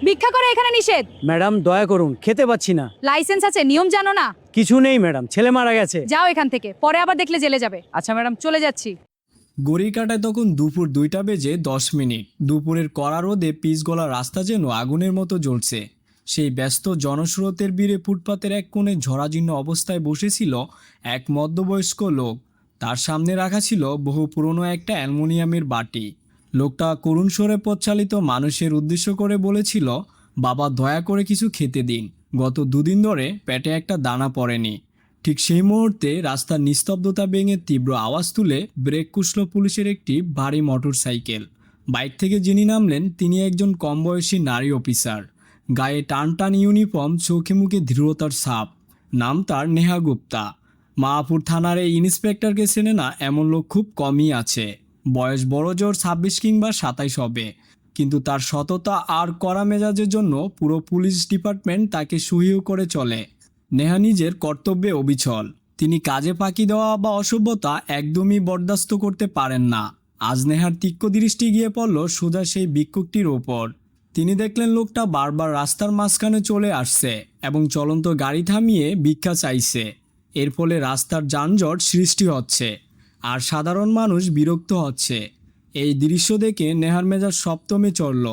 ভিক্ষা করে এখানে নিষেধ। ম্যাডাম দয়া করুন, খেতে পাচ্ছি না। লাইসেন্স আছে, নিয়ম জানো না? কিছু নেই ম্যাডাম, ছেলে মারা গেছে। যাও এখান থেকে, পরে আবার দেখলে জেলে যাবে। আচ্ছা ম্যাডাম, চলে যাচ্ছি। ঘড়ির কাঁটায় তখন দুপুর 2:10। দুপুরের কড়া রোদে পিচগলা রাস্তা যেন আগুনের মতো জ্বলছে। সেই ব্যস্ত জনস্রোতের ভিড়ে ফুটপাতের এক কোণে ঝরাজীর্ণ অবস্থায় বসেছিল এক মধ্যবয়স্ক লোক। তার সামনে রাখা ছিল বহু পুরনো একটা অ্যালুমিনিয়ামের বাটি। লোকটা করুণ স্বরে পথচালিত মানুষের উদ্দেশ্য করে বলেছিল, বাবা দয়া করে কিছু খেতে দিন, গত 2 দিন ধরে পেটে একটা দানা পড়েনি। ঠিক সেই মুহূর্তে রাস্তার নিস্তব্ধতা ভেঙে তীব্র আওয়াজ তুলে ব্রেক কষল পুলিশের একটি ভারী মোটরসাইকেল। বাইক থেকে যিনি নামলেন তিনি একজন কম বয়সী নারী অফিসার। গায়ে টান টান ইউনিফর্ম, চোখে মুখে দৃঢ়তার ছাপ। নাম তার নেহা গুপ্তা। মায়াপুর থানার এই ইন্সপেক্টরকে চেনে না এমন লোক খুব কমই আছে। বয়স বড় জোর 26 কিংবা 27 হবে, কিন্তু তার সততা আর কড়া মেজাজের জন্য পুরো পুলিশ ডিপার্টমেন্ট তাকে সহিও করে চলে। নেহা নিজের কর্তব্যে অবিচল। তিনি কাজে ফাঁকি দেওয়া বা অসভ্যতা একদমই বরদাস্ত করতে পারেন না। আজ নেহার তীক্ষ্ণ দৃষ্টি গিয়ে পড়ল সোজা সেই ভিক্ষুকটির ওপর। তিনি দেখলেন লোকটা বারবার রাস্তার মাঝখানে চলে আসছে এবং চলন্ত গাড়ি থামিয়ে ভিক্ষা চাইছে। এর ফলে রাস্তার যানজট সৃষ্টি হচ্ছে আর সাধারণ মানুষ বিরক্ত হচ্ছে। এই দৃশ্য দেখে নেহার মেজাজ সপ্তমে চড়ল।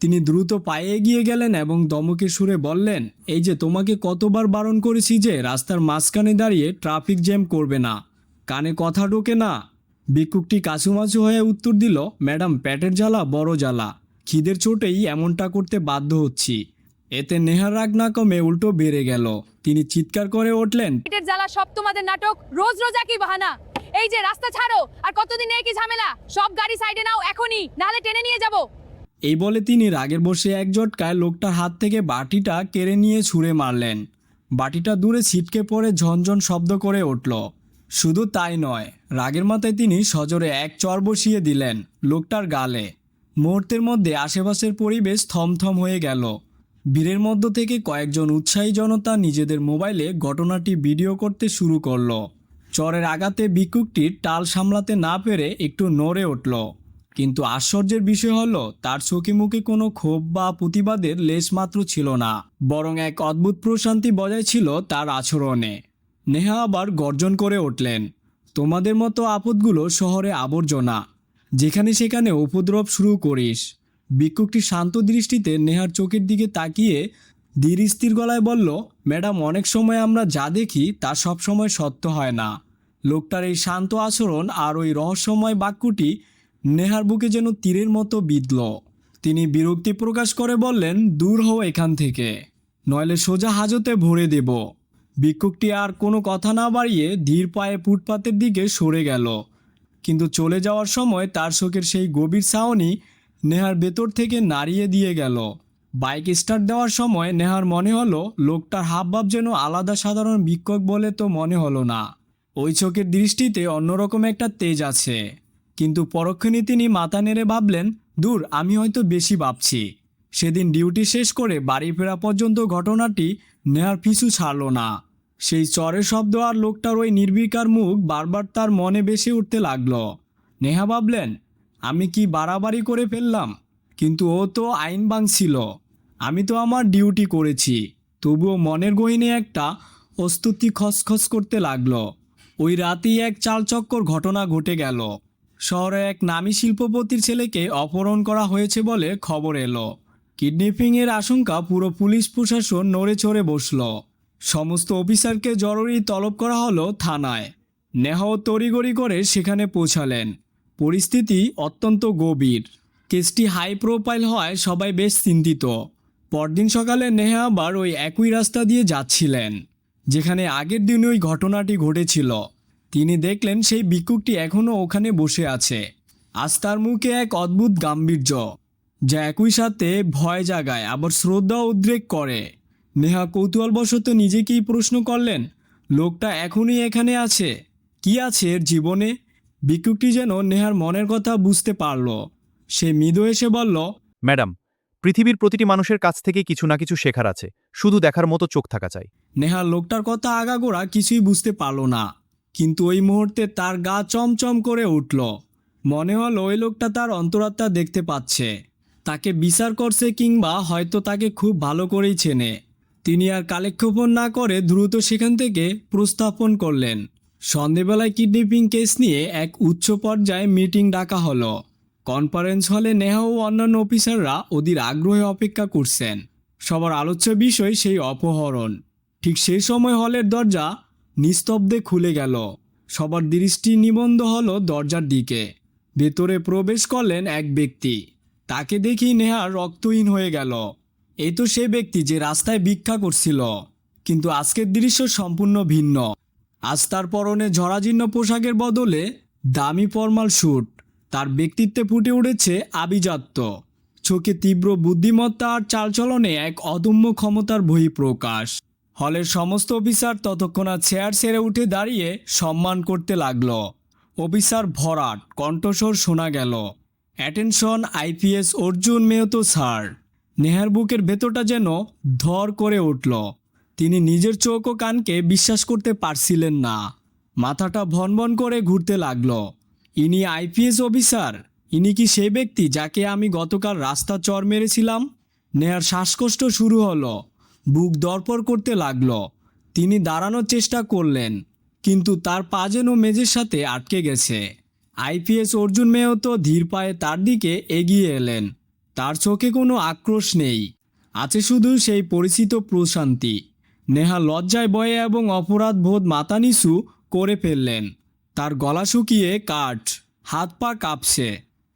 তিনি দ্রুত পায়ে এগিয়ে গেলেন এবং দমকে সুরে বললেন, এই যে তোমাকে কতবার বারণ করেছি যে রাস্তার মাঝখানে দাঁড়িয়ে ট্রাফিক জ্যাম করবে না, কানে কথা ঢোকে না? ভিক্ষুকটি কাছুমাছু হয়ে উত্তর দিল, ম্যাডাম পেটের জ্বালা বড় জ্বালা, খিদের চোটেই এমনটা করতে বাধ্য হচ্ছি। এতে নেহার রাগ না কমে উল্টো বেড়ে গেল। তিনি চিৎকার করে উঠলেন, পেটের জ্বালা সব তোমাদের নাটক, রোজ রোজ একই বাহানা। এই যে রাস্তা ছাড়ো, আর কতদিন একই ঝামেলা, সব গাড়ি সাইডে নাও এখনই, নাহলে টেনে নিয়ে যাবো। এই বলে তিনি রাগের বসে এক ঝটকায় লোকটার হাত থেকে বাটিটা কেড়ে নিয়ে ছুঁড়ে মারলেন। বাটিটা দূরে ছিটকে পড়ে ঝনঝন শব্দ করে উঠল। শুধু তাই নয়, রাগের মাথায় তিনি সজোরে এক চর বসিয়ে দিলেন লোকটার গালে। মুহূর্তের মধ্যে আশেপাশের পরিবেশ থমথম হয়ে গেল। ভিড়ের মধ্য থেকে কয়েকজন উৎসাহী জনতা নিজেদের মোবাইলে ঘটনাটি ভিডিও করতে শুরু করলো। চরের আঘাতে ভিক্ষুকটির টাল সামলাতে না পেরে একটু নড়ে উঠল, কিন্তু আশ্চর্যের বিষয় হলো তার চোখে মুখে কোনো ক্ষোভ বা প্রতিবাদের লেশমাত্র ছিল না, বরং এক অদ্ভুত প্রশান্তি বজায় ছিল তার আচরণে। নেহা আবার গর্জন করে উঠলেন, তোমাদের মতো আপদগুলো শহরে আবর্জনা, যেখানে সেখানে উপদ্রব শুরু করিস। ভিক্ষুকটি শান্ত দৃষ্টিতে নেহার চোখের দিকে তাকিয়ে ধীর স্থির গলায় বলল, ম্যাডাম অনেক সময় আমরা যা দেখি তা সব সময় সত্য হয় না। লোকটার এই শান্ত আচরণ আর ওই রহস্যময় বাক্যটি নেহার বুকে যেন তীরের মতো বিঁধল। তিনি বিরক্তি প্রকাশ করে বললেন, দূর হও এখান থেকে, নইলে সোজা হাজতে ভরে দেব। ভিক্ষুকটি আর কোনো কথা না বাড়িয়ে ধীর পায়ে ফুটপাতের দিকে সরে গেল, কিন্তু চলে যাওয়ার সময় তার চোখের সেই গভীর চাহনি নেহার ভেতর থেকে নাড়িয়ে দিয়ে গেল। বাইক স্টার্ট দেওয়ার সময় নেহার মনে হলো লোকটার হাবভাব যেন আলাদা, সাধারণ ভিক্ষুক বলে তো মনে হলো না। ওই চোখের দৃষ্টিতে অন্যরকম একটা তেজ আছে। কিন্তু পরক্ষণে তিনি মাথা নেড়ে ভাবলেন, দূর, আমি হয়তো বেশি ভাবছি। সেদিন ডিউটি শেষ করে বাড়ি ফেরা পর্যন্ত ঘটনাটি নেহার পিছু ছাড়ল না। সেই চরের শব্দ আর লোকটার ওই নির্বিকার মুখ বারবার তার মনে ভেসে উঠতে লাগলো। নেহা ভাবলেন, আমি কি বাড়াবাড়ি করে ফেললাম? কিন্তু ও তো আইন ভাঙছিল, আমি তো আমার ডিউটি করেছি। তবুও মনের গহীনে একটা অস্তুতি খসখস করতে লাগলো। ওই রাতেই এক চালচক্কর ঘটনা ঘটে গেল। শহরে এক নামী শিল্পপতির ছেলেকে অপহরণ করা হয়েছে বলে খবর এলো। কিডন্যাপিংয়ের আশঙ্কা পুরো পুলিশ প্রশাসন নড়ে চড়ে বসল। সমস্ত অফিসারকে জরুরি তলব করা হলো থানায়। নেহাও তড়িঘড়ি করে সেখানে পৌঁছালেন। পরিস্থিতি অত্যন্ত গভীর। কেসটি হাই প্রোফাইল হওয়ায় সবাই বেশ চিন্তিত। পরদিন সকালে নেহা আবার ওই একই রাস্তা দিয়ে যাচ্ছিলেন যেখানে আগের দিন ওই ঘটনাটি ঘটেছিল। তিনি দেখলেন সেই ভিক্ষুকটি এখনও ওখানে বসে আছে। আজ তার মুখে এক অদ্ভুত গাম্ভীর্য, যা একই সাথে ভয় জাগায় আবার শ্রদ্ধা উদ্রেক করে। নেহা কৌতূহলবশত নিজেকেই প্রশ্ন করলেন, লোকটা এখনই এখানে আছে, কি আছে এর জীবনে? ভিক্ষুকটি যেন নেহার মনের কথা বুঝতে পারল। সে মৃদু এসে বলল, ম্যাডাম, পৃথিবীর প্রতিটি মানুষের কাছ থেকে কিছু না কিছু শেখার আছে, শুধু দেখার মতো চোখ থাকা চাই। নেহা লোকটার কথা আগাগোড়া কিছুই বুঝতে পারল না, কিন্তু ওই মুহূর্তে তার গা চমচম করে উঠল। মনে হলো ওই লোকটা তার অন্তরাত্মা দেখতে পাচ্ছে। তাকে বিচার করছে কিংবা হয়তো তাকে খুব ভালো করেই চেনে। তিনি আর কালেক্ষেপণ না করে দ্রুত সেখান থেকে প্রস্থাপন করলেন। সন্ধেবেলায় কিডন্যাপিং কেস নিয়ে এক উচ্চ পর্যায়ে মিটিং ডাকা হলো। কনফারেন্স হলে নেহা ও অন্যান্য অফিসাররা অধীর আগ্রহে অপেক্ষা করছেন। সবার আলোচ্য বিষয় সেই অপহরণ। ঠিক সেই সময় হলের দরজা নিস্তব্ধে খুলে গেল। সবার দৃষ্টি নিবদ্ধ হলো দরজার দিকে। ভেতরে প্রবেশ করলেন এক ব্যক্তি। তাকে দেখেই নেহা রক্তহীন হয়ে গেল। এই তো সে ব্যক্তি যে রাস্তায় ভিক্ষা করছিল, কিন্তু আজকের দৃশ্য সম্পূর্ণ ভিন্ন। আজ তার পরনে জরাজীর্ণ পোশাকের বদলে দামি ফর্মাল স্যুট। তার ব্যক্তিত্বে ফুটে উঠেছে আভিজাত্য। চোখে তীব্র বুদ্ধিমত্তা আর চালচলনে এক অদম্য ক্ষমতার বহিঃপ্রকাশ। হলের সমস্ত অফিসার ততক্ষণাৎ চেয়ার ছেড়ে উঠে দাঁড়িয়ে সম্মান করতে লাগলো। অফিসার ভরাট কণ্ঠস্বর শোনা গেল, অ্যাটেনশন আইপিএস অর্জুন মেহতো স্যার। নেহার বুকের ভেতরটা যেন ধর করে উঠল। তিনি নিজের চোখ ও কানকে বিশ্বাস করতে পারছিলেন না। মাথাটা ভনভন করে ঘুরতে লাগলো। ইনি আইপিএস অফিসার? ইনি কি সেই ব্যক্তি যাকে আমি গতকাল রাস্তা চর মেরেছিলাম? নেহার শ্বাসকষ্ট শুরু হলো, বুক দরপড় করতে লাগলো। তিনি দাঁড়ানোর চেষ্টা করলেন, কিন্তু তার পা যেন মেঝের সাথে আটকে গেছে। আইপিএস অর্জুন মেহতো ধীর পায়ে তার দিকে এগিয়ে এলেন। তার চোখে কোনো আক্রোশ নেই, আছে শুধু সেই পরিচিত প্রশান্তি। নেহা লজ্জায় ভয়ে এবং অপরাধ বোধ মাথা নিচু করে ফেললেন। তার গলা শুকিয়ে কাঠ, হাত পা কাঁপছে।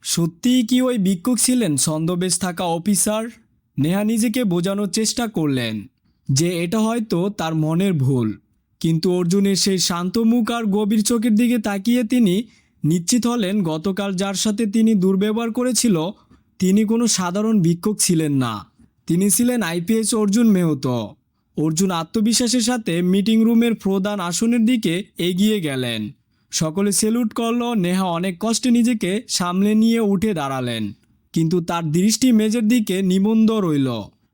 সত্যিই কি ওই ভিক্ষুক ছিলেন ছদ্মবেশ থাকা অফিসার? নেহা নিজেকে বোঝানোর চেষ্টা করলেন যে এটা হয়তো তার মনের ভুল, কিন্তু অর্জুনের সেই শান্ত মুখ আর গভীর চোখের দিকে তাকিয়ে তিনি নিশ্চিত হলেন গতকাল যার সাথে তিনি দুর্ব্যবহার করেছিল তিনি কোনো সাধারণ ভিক্ষুক ছিলেন না। তিনি ছিলেন আইপিএস অর্জুন মেহতো। অর্জুন আত্মবিশ্বাসের সাথে মিটিং রুমের প্রধান আসনের দিকে এগিয়ে গেলেন। সকলে সেলুট করল। নেহা অনেক কষ্টে নিজেকে সামলে নিয়ে উঠে দাঁড়ালেন, কিন্তু তার দৃষ্টি মেঝের দিকে নিবদ্ধ রইল।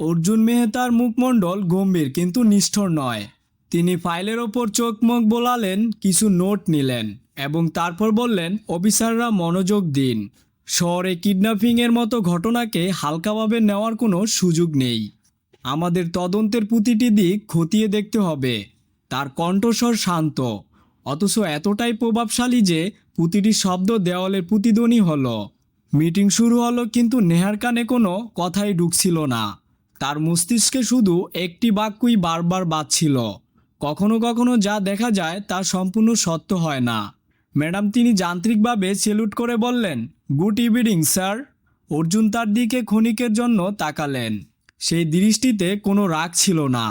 অর্জুন মেহতার মুখমণ্ডল গম্ভীর কিন্তু নিষ্ঠুর নয়। তিনি ফাইলের ওপর চোখ মুখ বোলালেন, কিছু নোট নিলেন এবং তারপর বললেন, অফিসাররা মনোযোগ দিন। শহরে কিডন্যাপিংয়ের মতো ঘটনাকে হালকাভাবে নেওয়ার কোনো সুযোগ নেই। আমাদের তদন্তের প্রতিটি দিক খতিয়ে দেখতে হবে। তার কণ্ঠস্বর শান্ত, অথচ এতটাই প্রভাবশালী যে প্রতিটি শব্দ দেওয়ালের প্রতিধ্বনি হলো। মিটিং শুরু হলো, কিন্তু নেহার কানে কোনো কথাই ঢুকছিল না। তার মস্তিষ্কে শুধু একটি বাক্যই বারবার বাজছিল, কখনো কখনো যা দেখা যায় তা সম্পূর্ণ সত্য হয় না। ম্যাডাম, তিনি যান্ত্রিকভাবে সেলুট করে বললেন, গুড ইভিনিং স্যার। অর্জুন তার দিকে ক্ষণিকের জন্য তাকালেন। সেই দৃষ্টিতে কোনো রাগ ছিল না,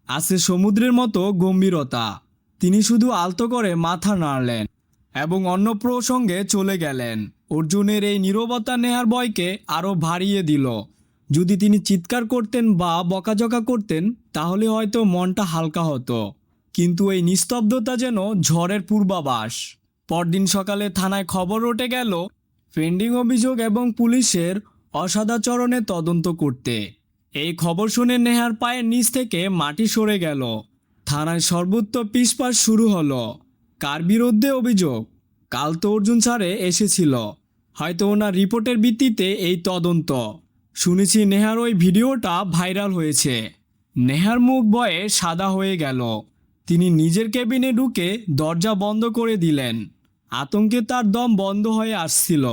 আছে সমুদ্রের মতো গম্ভীরতা। তিনি শুধু আলতো করে মাথা নাড়লেন এবং অন্য প্রসঙ্গে চলে গেলেন। অর্জুনের এই নীরবতা নেহার ভয়কে আরও বাড়িয়ে দিল। যদি তিনি চিৎকার করতেন বা বকাঝকা করতেন তাহলে হয়তো মনটা হালকা হতো, কিন্তু এই নিস্তব্ধতা যেন ঝড়ের পূর্বাভাস। পরদিন সকালে থানায় খবর উঠে গেল পেন্ডিং অভিযোগ এবং পুলিশের অসদাচরণে তদন্ত করতে। এই খবর শুনে নেহার পায়ের নিচ থেকে মাটি সরে গেল। থানায় সর্বত্র পিসপাস শুরু হলো। কার বিরুদ্ধে অভিযোগ? কাল তো অর্জুন স্যারে এসেছিল, হয়তো ওনার রিপোর্টের ভিত্তিতে এই তদন্ত। শুনেছি নেহার ওই ভিডিওটা ভাইরাল হয়েছে। নেহার মুখ ভয়ে সাদা হয়ে গেল। তিনি নিজের কেবিনে ঢুকে দরজা বন্ধ করে দিলেন। আতঙ্কে তার দম বন্ধ হয়ে আসছিল।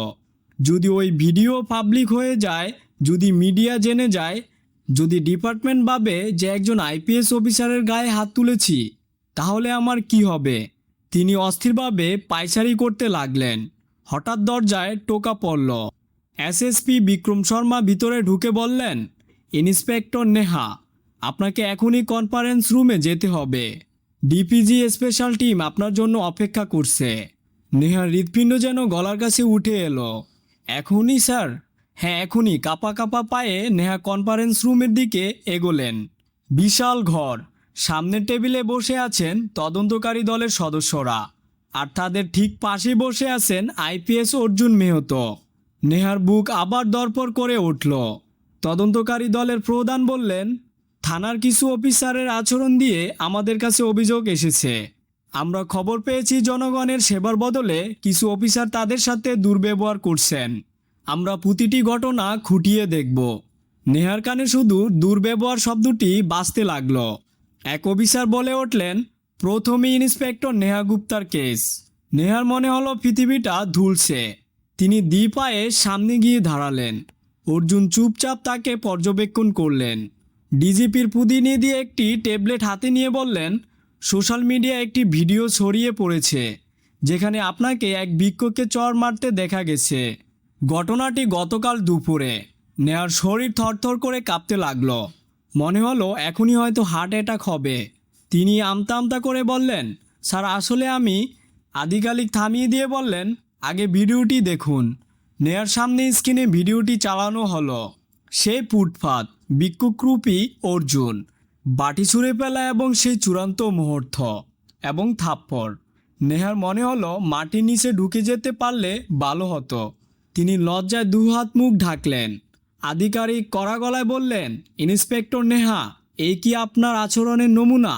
যদি ওই ভিডিও পাবলিক হয়ে যায়, যদি মিডিয়া জেনে যায়, যদি ডিপার্টমেন্ট ভাবে যে একজন আইপিএস অফিসারের গায়ে হাত তুলেছি, তাহলে আমার কি হবে? তিনি অস্থিরভাবে পায়চারি করতে লাগলেন। হঠাৎ দরজায় টোকা পড়ল। এসএসপি বিক্রম শর্মা ভিতরে ঢুকে বললেন, ইন্সপেক্টর নেহা, আপনাকে এখনই কনফারেন্স রুমে যেতে হবে। ডিপিজি স্পেশাল টিম আপনার জন্য অপেক্ষা করছে। নেহার হৃৎপিণ্ড যেন গলার কাছে উঠে এলো। এখনই স্যার? হ্যাঁ এখনই। কাঁপা কাঁপা পায়ে নেহা কনফারেন্স রুমের দিকে এগোলেন। বিশাল ঘর, সামনের টেবিলে বসে আছেন তদন্তকারী দলের সদস্যরা, আর তাদের ঠিক পাশে বসে আছেন আইপিএস অর্জুন মেহতো। নেহার বুক আবার দরপড় করে উঠল। তদন্তকারী দলের প্রধান বললেন, থানার কিছু অফিসারের আচরণ দিয়ে আমাদের কাছে অভিযোগ এসেছে। আমরা খবর পেয়েছি জনগণের সেবার বদলে কিছু অফিসার তাদের সাথে দুর্ব্যবহার করছেন। আমরা প্রতিটি ঘটনা খুঁটিয়ে দেখব। নেহার কানে শুধু দুর্ব্যবহার শব্দটি বাজতে লাগলো। এক অফিসার বলে উঠলেন, প্রথমেই ইন্সপেক্টর নেহা গুপ্তার কেস। নেহার মনে হলো পৃথিবীটা ধুলছে। তিনি পায়ে সামনে গিয়ে দাঁড়ালেন। অর্জুন চুপচাপ তাকে পর্যবেক্ষণ করলেন। ডিজিপির প্রতিনিধি একটি ট্যাবলেট হাতে নিয়ে বললেন, সোশ্যাল মিডিয়ায় একটি ভিডিও ছড়িয়ে পড়েছে যেখানে আপনাকে এক ভিক্ষুককে চড় মারতে দেখা গেছে। ঘটনাটি গতকাল দুপুরে। নেহার শরীর থরথর করে কাঁপতে লাগলো। মনে হলো এখনই হয়তো হার্ট অ্যাটাক হবে। তিনি আমতা আমতা করে বললেন, স্যার আসলে আমি। আধিকারিক থামিয়ে দিয়ে বললেন, আগে ভিডিওটি দেখুন। নেহার সামনে স্ক্রিনে ভিডিওটি চালানো হলো। সেই ফুটপাত, ভিক্ষুকরূপী অর্জুন, বাটি ছুঁড়ে ফেলা এবং সেই চূড়ান্ত মুহূর্ত এবং থাপ্পড়। নেহার মনে হলো মাটির নিচে ঢুকে যেতে পারলে ভালো হতো। তিনি লজ্জায় দুহাত মুখ ঢাকলেন। আধিকারিক কড়া গলায় বললেন, ইন্সপেক্টর নেহা, এই কি আপনার আচরণের নমুনা?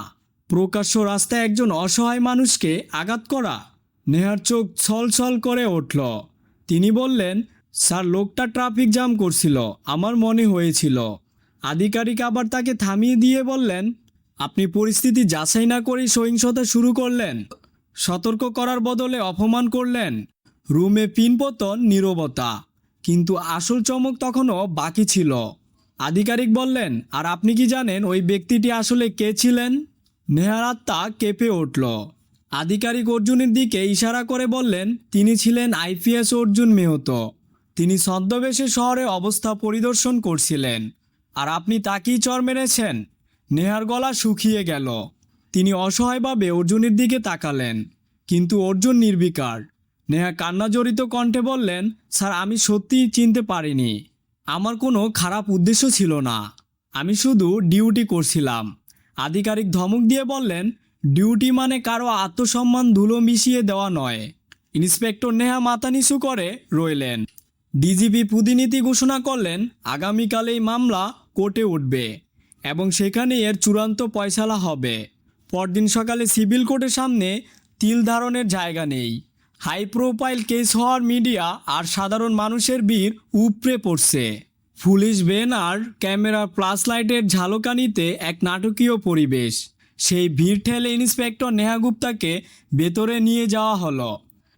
প্রকাশ্য রাস্তায় একজন অসহায় মানুষকে আঘাত করা। নেহার চোখ ছলছল করে উঠল। তিনি বললেন, স্যার লোকটা ট্রাফিক জ্যাম করছিল, আমার মনে হয়েছিল। আধিকারিক আবার তাকে থামিয়ে দিয়ে বললেন, আপনি পরিস্থিতি যাচাই না করেই সহিংসতা শুরু করলেন। সতর্ক করার বদলে অপমান করলেন। রুমে পিনপতন, নীরবতা। কিন্তু আসল চমক তখনও বাকি ছিল। আধিকারিক বললেন, আর আপনি কি জানেন ওই ব্যক্তিটি আসলে কে ছিলেন? নেহার আত্মা কেঁপে উঠল। আধিকারিক অর্জুনের দিকে ইশারা করে বললেন, তিনি ছিলেন আইপিএস অর্জুন মেহতো। তিনি ছদ্মবেশে শহরে অবস্থা পরিদর্শন করছিলেন। আর আপনি তাকেই চড় মেরেছেন। নেহার গলা শুকিয়ে গেল। তিনি অসহায়ভাবে অর্জুনের দিকে তাকালেন, কিন্তু অর্জুন নির্বিকার। নেহা কান্নাজড়িত কণ্ঠে বললেন, স্যার আমি সত্যিই চিনতে পারিনি। আমার কোনো খারাপ উদ্দেশ্য ছিল না, আমি শুধু ডিউটি করছিলাম। আধিকারিক ধমক দিয়ে বললেন, ডিউটি মানে কারো আত্মসম্মান ধুলো মিশিয়ে দেওয়া নয়। ইন্সপেক্টর নেহা মাথা নিচু করে রইলেন। ডিজিপি প্রতিনিধি ঘোষণা করলেন, আগামীকাল এই মামলা কোর্টে উঠবে এবং সেখানে এর চূড়ান্ত ফয়সালা হবে। পরদিন সকালে সিভিল কোর্টের সামনে তিল ধারণের জায়গা নেই। হাই প্রোফাইল কেস হওয়ার মিডিয়া আর সাধারণ মানুষের ভিড় উপড়ে পড়ছে। পুলিশ ভ্যান আর ক্যামেরার প্লাস লাইটের ঝালকানিতে এক নাটকীয় পরিবেশ। সেই ভিড় ঠেলে ইন্সপেক্টর নেহা গুপ্তাকে ভেতরে নিয়ে যাওয়া হলো।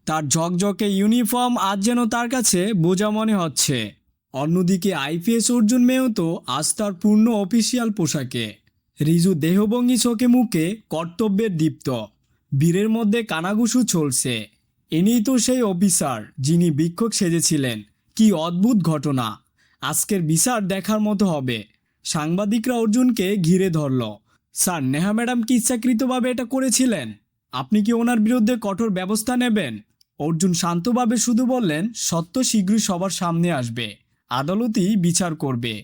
তার ঝকঝকে ইউনিফর্ম আজ যেন তার কাছে বোঝা মনে হচ্ছে। অন্যদিকে আইপিএস অর্জুন মেহতো আজ তার পূর্ণ অফিসিয়াল পোশাকে। রিজু দেহভঙ্গি চোখে মুখে কর্তব্যের দীপ্ত। ভিড়ের মধ্যে কানাঘুষু চলছে। ইনিই তো সেই অফিসার যিনি ভিক্ষুক সেজেছিলেন। কি অদ্ভুত ঘটনা! আজকের বিচার দেখার মতো হবে। সাংবাদিকরা অর্জুনকে ঘিরে ধরল। স্যার, নেহা ম্যাডাম কি ইচ্ছাকৃতভাবে এটা করেছিলেন? আপনি কি ওনার বিরুদ্ধে কঠোর ব্যবস্থা নেবেন? অর্জুন শান্তভাবে শুধু বললেন, সত্য শীঘ্রই সবার সামনে আসবে, আদালতই বিচার করবে।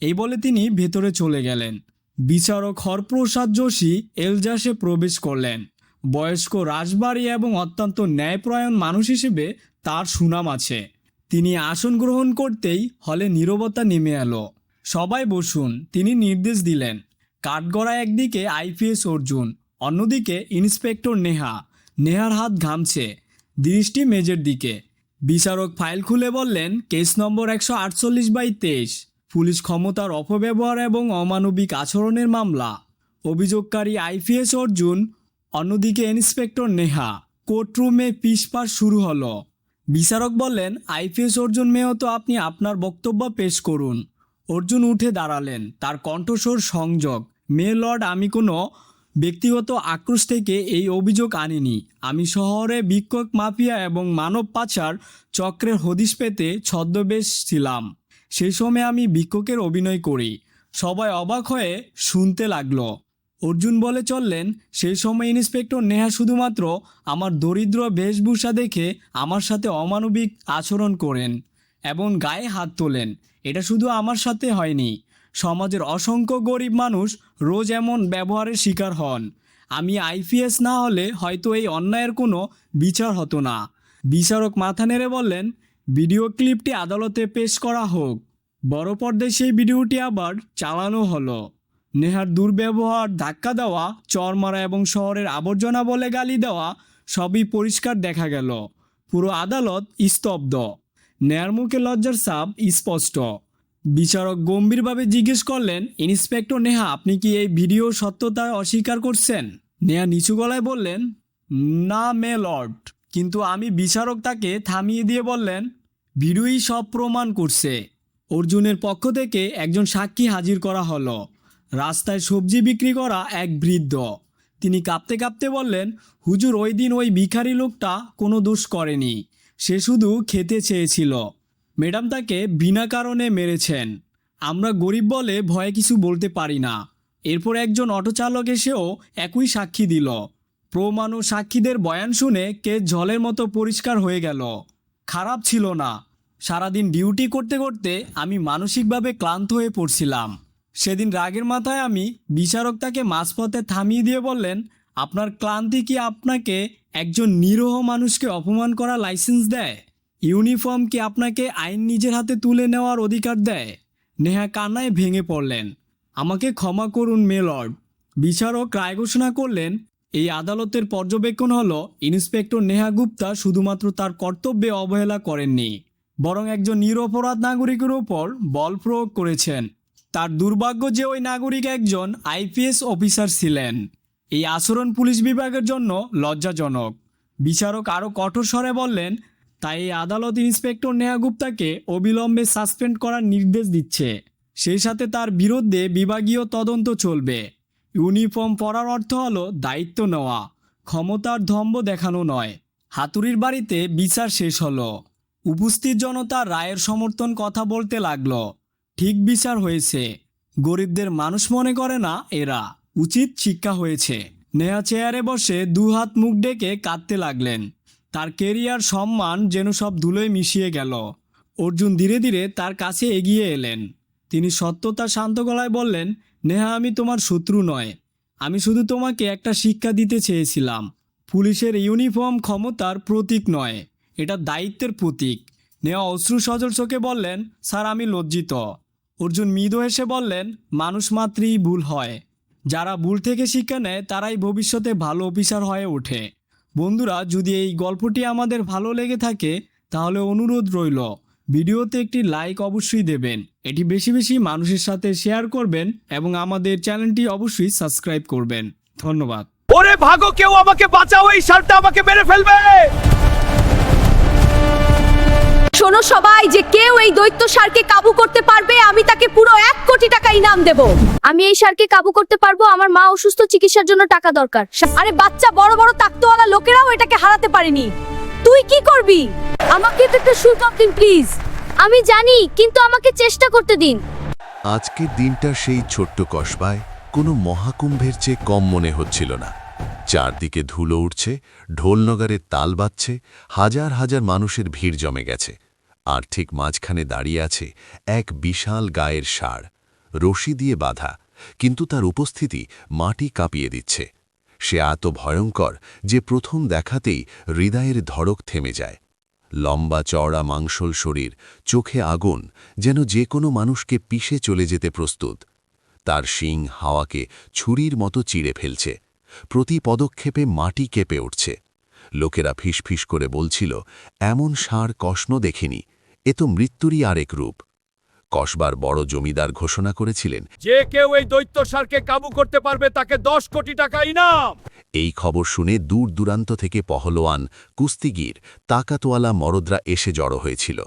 এই বলে তিনি ভেতরে চলে গেলেন। বিচারক হরপ্রসাদ যোশী এলজাসে প্রবেশ করলেন। বয়স্ক, রাজবাড়ী এবং অত্যন্ত ন্যায়পরায়ণ মানুষ হিসেবে তার সুনাম আছে। তিনি আসন গ্রহণ করতেই হলে নীরবতা নেমে এলো। সবাই বসুন, তিনি নির্দেশ দিলেন। কাঠগড়া একদিকে আইপিএস অর্জুন, অন্যদিকে ইন্সপেক্টর নেহা। নেহার হাত ঘামছে, দৃষ্টি মেজের দিকে। বিচারক ফাইল খুলে বললেন, কেস নম্বর 148/23, পুলিশ ক্ষমতার অপব্যবহার এবং অমানবিক আচরণের মামলা। অভিযোগকারী আইপিএস অর্জুন, অন্যদিকে ইন্সপেক্টর নেহা। কোর্টরুমে পিসপাস শুরু হলো। বিচারক বললেন, আইপিএস অর্জুন মেহতো, আপনি আপনার বক্তব্য পেশ করুন। অর্জুন উঠে দাঁড়ালেন, তার কণ্ঠস্বর সংযোগ। মে লর্ড, আমি কোনো ব্যক্তিগত আক্রোশ থেকে এই অভিযোগ আনিনি। আমি শহরে ভিক্ষুক মাফিয়া এবং মানব পাচার চক্রের হদিশ পেতে ছদ্মবেশ ছিলাম। সেই সময় আমি ভিক্ষুকের অভিনয় করি। সবাই অবাক হয়ে শুনতে লাগলো। অর্জুন বলে চললেন, সেই সময় ইন্সপেক্টর নেহা শুধুমাত্র আমার দরিদ্র বেশভূষা দেখে আমার সাথে অমানবিক আচরণ করেন এবং গায়ে হাত তোলেন। এটা শুধু আমার সাথে হয়নি, সমাজের অসংখ্য গরিব মানুষ রোজ এমন ব্যবহারের শিকার হন। আমি আইপিএস না হলে হয়তো এই অন্যায়ের কোনো বিচার হতো না। বিচারক মাথা নেড়ে বললেন, ভিডিও ক্লিপটি আদালতে পেশ করা হোক। বড় পর্দায় সেই ভিডিওটি আবার চালানো হলো। নেহার দুর্ব্যবহার, ধাক্কা দেওয়া, চর মারা এবং শহরের আবর্জনা বলে গালি দেওয়া সবই পরিষ্কার দেখা গেল। পুরো আদালত স্তব্ধ। নেয়ার মুখে লজ্জার ছাপ স্পষ্ট। বিচারক গম্ভীরভাবে জিজ্ঞেস করলেন, ইন্সপেক্টর নেহা, আপনি কি এই ভিডিও সত্যতা অস্বীকার করছেন? নেহা নিচু গলায় বললেন, না মে লর্ড। কিন্তু আমি বিচারক তাকে থামিয়ে দিয়ে বললেন, ভিডিওই সব প্রমাণ করছে। অর্জুনের পক্ষ থেকে একজন সাক্ষী হাজির করা হলো। রাস্তায় সবজি বিক্রি করা এক বৃদ্ধ। তিনি কাঁপতে কাঁপতে বললেন, হুজুর, ওই দিন ওই ভিখারি লোকটা কোনো দোষ করেনি, সে শুধু খেতে চেয়েছিল। ম্যাডাম তাকে বিনা কারণে মেরেছেন। আমরা গরিব বলে ভয়ে কিছু বলতে পারি না। এরপর একজন অটো চালক এসেও একই সাক্ষী দিল। প্রমাণ ও সাক্ষীদের বয়ান শুনে কেস জলের মতো পরিষ্কার হয়ে গেল। খারাপ ছিল না। সারাদিন ডিউটি করতে করতে আমি মানসিকভাবে ক্লান্ত হয়ে পড়ছিলাম। সেদিন রাগের মাথায় আমি বিচারক তাকে মাঝপথে থামিয়ে দিয়ে বললেন, আপনার ক্লান্তি কি আপনাকে একজন নিরীহ মানুষকে অপমান করার লাইসেন্স দেয়? ইউনিফর্ম কি আপনাকে আইন নিজের হাতে তুলে নেওয়ার অধিকার দেয়? নেহা কান্নায় ভেঙে পড়লেন। আমাকে ক্ষমা করুন মে লর্ড। বিচারক রায় ঘোষণা করলেন, এই আদালতের পর্যবেক্ষণ হলো, ইন্সপেক্টর নেহা গুপ্তা শুধুমাত্র তার কর্তব্যে অবহেলা করেননি, বরং একজন নিরপরাধ নাগরিকের উপর বল প্রয়োগ করেছেন। তার দুর্ভাগ্য যে ওই নাগরিক একজন আইপিএস অফিসার ছিলেন। এই আচরণ পুলিশ বিভাগের জন্য লজ্জাজনক। বিচারক আরও কঠোর স্বরে বললেন, তাই এই আদালত ইন্সপেক্টর নেহা গুপ্তাকে অবিলম্বে সাসপেন্ড করার নির্দেশ দিচ্ছে। সেই সাথে তার বিরুদ্ধে বিভাগীয় তদন্ত চলবে। ইউনিফর্ম পরার অর্থ হলো দায়িত্ব নেওয়া, ক্ষমতার দম্ভ দেখানো নয়। হাতুড়ির বাড়িতে বিচার শেষ হলো। উপস্থিত জনতা রায়ের সমর্থন কথা বলতে লাগলো। ঠিক বিচার হয়েছে। গরিবদের মানুষ মনে করে না এরা। উচিত শিক্ষা হয়েছে। নেহা চেয়ারে বসে দুহাত মুখ ডেকে কাঁদতে লাগলেন। তার কেরিয়ার, সম্মান যেন সব ধুলোয় মিশিয়ে গেল। অর্জুন ধীরে ধীরে তার কাছে এগিয়ে এলেন। তিনি সত্যতা শান্ত গলায় বললেন, নেহা, আমি তোমার শত্রু নয়। আমি শুধু তোমাকে একটা শিক্ষা দিতে চেয়েছিলাম। পুলিশের ইউনিফর্ম ক্ষমতার প্রতীক নয়, এটা দায়িত্বের প্রতীক। নেহা অশ্রু সজল চোখে বললেন, স্যার, আমি লজ্জিত। অর্জুন মৃদু হেসে বললেন, মানুষ মাত্রই ভুল হয়। যারা ভুল থেকে শিক্ষা নেয় তারাই ভবিষ্যতে ভালো অফিসার হয়ে ওঠে। বন্ধুরা, যদি এই গল্পটি আমাদের ভালো লেগে থাকে তাহলে অনুরোধ রইল, ভিডিওতে একটি লাইক অবশ্যই দেবেন, এটি বেশি বেশি মানুষের সাথে শেয়ার করবেন এবং আমাদের চ্যানেলটি অবশ্যই সাবস্ক্রাইব করবেন। ধন্যবাদ। ওরে ভাগো, কেউ আমাকে বাঁচাও, এই ষাঁড়টা আমাকে মেরে ফেলবে। শোনো সবাই, যে কেউ এই দৈত্য ষাঁড়কে কাবু করতে পারবে আমি তাকে পুরো 1 কোটি টাকা ইনাম দেব। আমি এই ষাঁড়কে কাবু করতে পারবো, আমার মা অসুস্থ, চিকিৎসার জন্য টাকা দরকার। আরে বাচ্চা, বড় বড় তাকতওয়ালা লোকেরাও এটাকে হারাতে পারেনি। তুই কি করবি? আমাকে তো একটা সুযোগ দিন প্লিজ। আমি জানি, কিন্তু আমাকে চেষ্টা করতে দিন। আজকের দিনটা সেই ছোট্ট কসবায় কোনো মহাকুম্ভের চেয়ে কম মনে হচ্ছিল না। চারদিকে ধুলো উঠছে, ঢোলনগারের তাল বাজছে, হাজার হাজার মানুষের ভিড় জমে গেছে। আর ঠিক মাঝখানে দাঁড়িয়ে আছে এক বিশাল গায়ের ষাঁড়, রশি দিয়ে বাঁধা, কিন্তু তার উপস্থিতি মাটি কাঁপিয়ে দিচ্ছে। সে এত ভয়ঙ্কর যে প্রথম দেখাতেই হৃদয়ের ধড়ক থেমে যায়। লম্বা চওড়া মাংসল শরীর, চোখে আগুন, যেন যে কোনো মানুষকে পিষে চলে যেতে প্রস্তুত। তার শিং হাওয়াকে ছুরির মতো চিড়ে ফেলছে। প্রতি পদক্ষেপে মাটি কেঁপে উঠছে। লোকেরা ফিসফিস করে বলছিল, এমন ষাঁড় কষ্ণ দেখেনি, এ তো মৃত্যুরই আরেক রূপ। কসবার বড় জমিদার ঘোষণা করেছিলেন, যে কেউ এই দৈত্য ষাঁড়কে কাবু করতে পারবে তাকে 10 কোটি টাকা ইনাম। এই খবর শুনে দূর দূরান্ত থেকে পহলোয়ান, কুস্তিগির, তাকাতওয়ালা মরদরা এসে জড়ো হয়েছিল।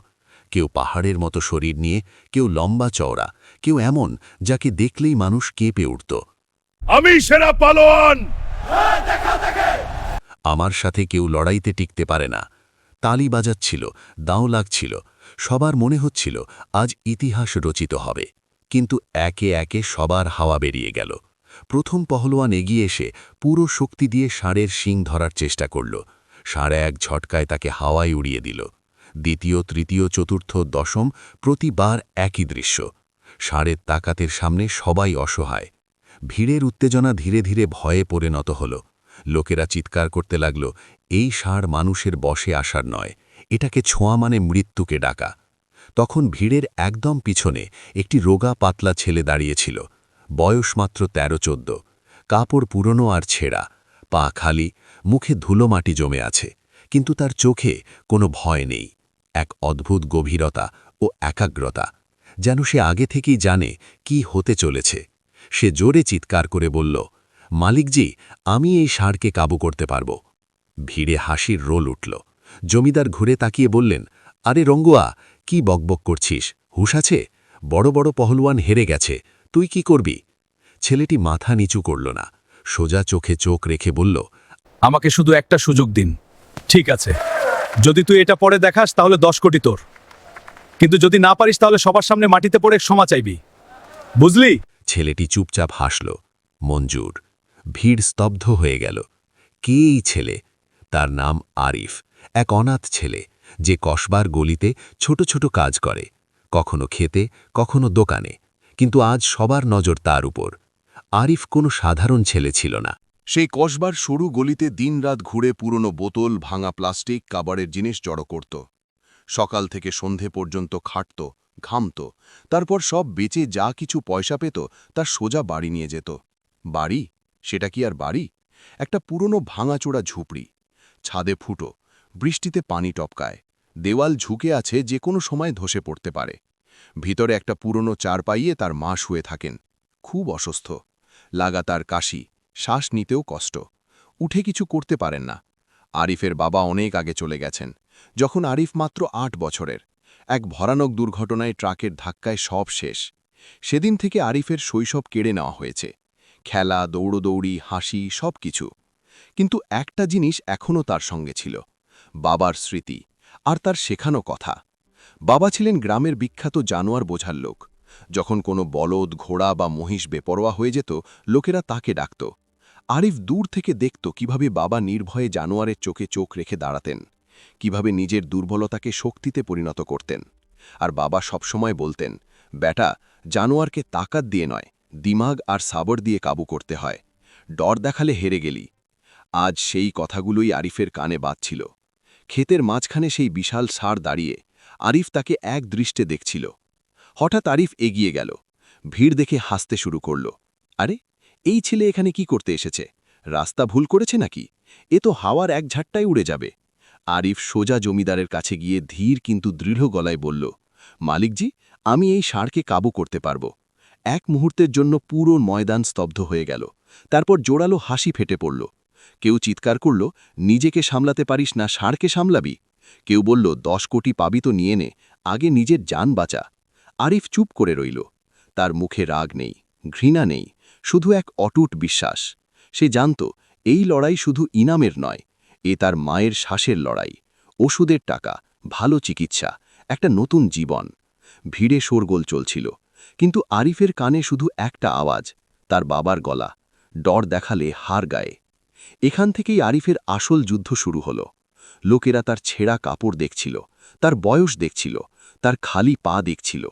কেউ পাহাড়ের মতো শরীর নিয়ে, কেউ লম্বা চওড়া, কেউ এমন যাকে দেখলেই মানুষ কেঁপে উঠত। আমি সেরা পালোয়ান। আমার সাথে কেউ লড়াইতে টিকতে পারে না। তালি বাজাচ্ছিল, দাও লাগছিল, সবার মনে হচ্ছিল আজ ইতিহাস রচিত হবে। কিন্তু একে একে সবার হাওয়া বেরিয়ে গেল। প্রথম পহলোয়ান এগিয়ে এসে পুরো শক্তি দিয়ে ষাঁড়ের শিং ধরার চেষ্টা করল। ষাঁড় এক ঝটকায় তাকে হাওয়ায় উড়িয়ে দিল। দ্বিতীয়, তৃতীয়, চতুর্থ, দশম, প্রতিবার একই দৃশ্য। ষাঁড়ের তাকাতের সামনে সবাই অসহায়। ভিড়ের উত্তেজনা ধীরে ধীরে ভয়ে পরিণত হল। লোকেরা চিৎকার করতে লাগল, এই ষাঁড় মানুষের বশে আসার নয়, এটাকে ছোঁয়া মানে মৃত্যুকে ডাকা। তখন ভিড়ের একদম পিছনে একটি রোগা পাতলা ছেলে দাঁড়িয়েছিল। বয়স মাত্র 13-14, কাপড় পুরনো আর ছেঁড়া, পা খালি, মুখে ধুলো মাটি জমে আছে, কিন্তু তার চোখে কোনো ভয় নেই, এক অদ্ভুত গভীরতা ও একাগ্রতা, যেন সে আগে থেকেই জানে কি হতে চলেছে। সে জোরে চিৎকার করে বলল, মালিকজি, আমি এই ষাঁড়কে কাবু করতে পারব। ভিড়ে হাসির রোল উঠল। জমিদার ঘুরে তাকিয়ে বললেন, আরে রঙ্গুয়া, কি বকবক করছিস? হুঁশ আছে? বড় বড় পহলওয়ান হেরে গেছে, তুই কি করবি? ছেলেটি মাথা নিচু করল না, সোজা চোখে চোখ রেখে বলল, আমাকে শুধু একটা সুযোগ দিন। ঠিক আছে, যদি তুই এটা পরে দেখাস তাহলে 10 কোটি তোর, কিন্তু যদি না পারিস তাহলে সবার সামনে মাটিতে পড়ে ক্ষমা চাইবি, বুঝলি? ছেলেটি চুপচাপ হাসল। মঞ্জুর। ভিড় স্তব্ধ হয়ে গেল। কে এই ছেলে? তার নাম আরিফ, এক অনাথ ছেলে, যে কসবার গলিতে ছোট ছোট কাজ করে, কখনো খেতে, কখনো দোকানে, কিন্তু আজ সবার নজর তার উপর। আরিফ কোনো সাধারণ ছেলে ছিল না। সেই কসবার সরু গলিতে দিনরাত ঘুরে পুরনো বোতল, ভাঙা প্লাস্টিক, কাবারের জিনিস জড়ো করত। সকাল থেকে সন্ধে পর্যন্ত খাটত, ঘামত, তারপর সব বেচে যা কিছু পয়সা পেত তার সোজা বাড়ি নিয়ে যেত। বাড়ি? সেটা কি আর বাড়ি? একটা পুরনো ভাঙাচোড়া ঝুপড়ি। ছাদে ফুটো, বৃষ্টিতে পানি টপকায়, দেওয়াল ঝুঁকে আছে, যে কোনো সময় ধসে পড়তে পারে। ভিতরে একটা পুরনো চারপাইয়ে তার মা শুয়ে থাকেন, খুব অসুস্থ, লাগাতার কাশি, শ্বাস নিতেও কষ্ট, উঠে কিছু করতে পারেন না। আরিফের বাবা অনেক আগে চলে গেছেন, যখন আরিফ মাত্র 8 বছরের। এক ভয়ানক দুর্ঘটনায় ট্রাকের ধাক্কায় সব শেষ। সেদিন থেকে আরিফের শৈশব কেড়ে নেওয়া হয়েছে, খেলা, দৌড়দৌড়ি, হাসি, সব কিছু। কিন্তু একটা জিনিস এখনও তার সঙ্গে ছিল, বাবার স্মৃতি আর তার শেখানো কথা। বাবা ছিলেন গ্রামের বিখ্যাত জানোয়ার বোঝার লোক। যখন কোনো বলদ, ঘোড়া বা মহিষ বেপরোয়া হয়ে যেত, লোকেরা তাকে ডাকত। আরিফ দূর থেকে দেখত কিভাবে বাবা নির্ভয়ে জানোয়ারের চোখে চোখ রেখে দাঁড়াতেন, কিভাবে নিজের দুর্বলতাকে শক্তিতে পরিণত করতেন। আর বাবা সবসময় বলতেন, বেটা, জানোয়ারকে তাকাত দিয়ে নয়, দিমাগ আর সাবর দিয়ে কাবু করতে হয়। ডর দেখালে হেরে গেলি। আজ সেই কথাগুলোই আরিফের কানে বাজছিল। ক্ষেতের মাঝখানে সেই বিশাল ষাঁড় দাঁড়িয়ে, আরিফ তাকে এক দৃষ্টে দেখছিল। হঠাৎ আরিফ এগিয়ে গেল, ভিড় দেখে হাসতে শুরু করল। আরে, এই ছেলে এখানে কি করতে এসেছে? রাস্তা ভুল করেছে নাকি? এ তো হাওয়ার এক ঝাট্টায় উড়ে যাবে। আরিফ সোজা জমিদারের কাছে গিয়ে ধীর কিন্তু দৃঢ় গলায় বলল, মালিকজি, আমি এই ষাঁড়কে কাবু করতে পারব। এক মুহূর্তের জন্য পুরো ময়দান স্তব্ধ হয়ে গেল। তারপর জোরালো হাসি ফেটে পড়ল। কেউ চিৎকার করল, নিজেকে সামলাতে পারিস না, ষাঁড়কে সামলাবি? কেউ বলল, 10 কোটি পাবি তো নিয়ে নে, আগে নিজের জান বাঁচা। আরিফ চুপ করে রইল। তার মুখে রাগ নেই, ঘৃণা নেই, শুধু এক অটুট বিশ্বাস। সে জানত এই লড়াই শুধু ইনামের নয়, এ তার মায়ের শ্বাসের লড়াই, ওষুধের টাকা, ভালো চিকিৎসা, একটা নতুন জীবন। ভিড়ে শোরগোল চলছিল, কিন্তু আরিফের কানে শুধু একটা আওয়াজ, তার বাবার গলা, ডর দেখালে হার গায়ে। এখান থেকেই আরিফের আসল যুদ্ধ শুরু হলো। লোকেরা তার ছেঁড়া কাপড় দেখছিল, তার বয়স দেখছিল, তার খালি পা দেখছিল,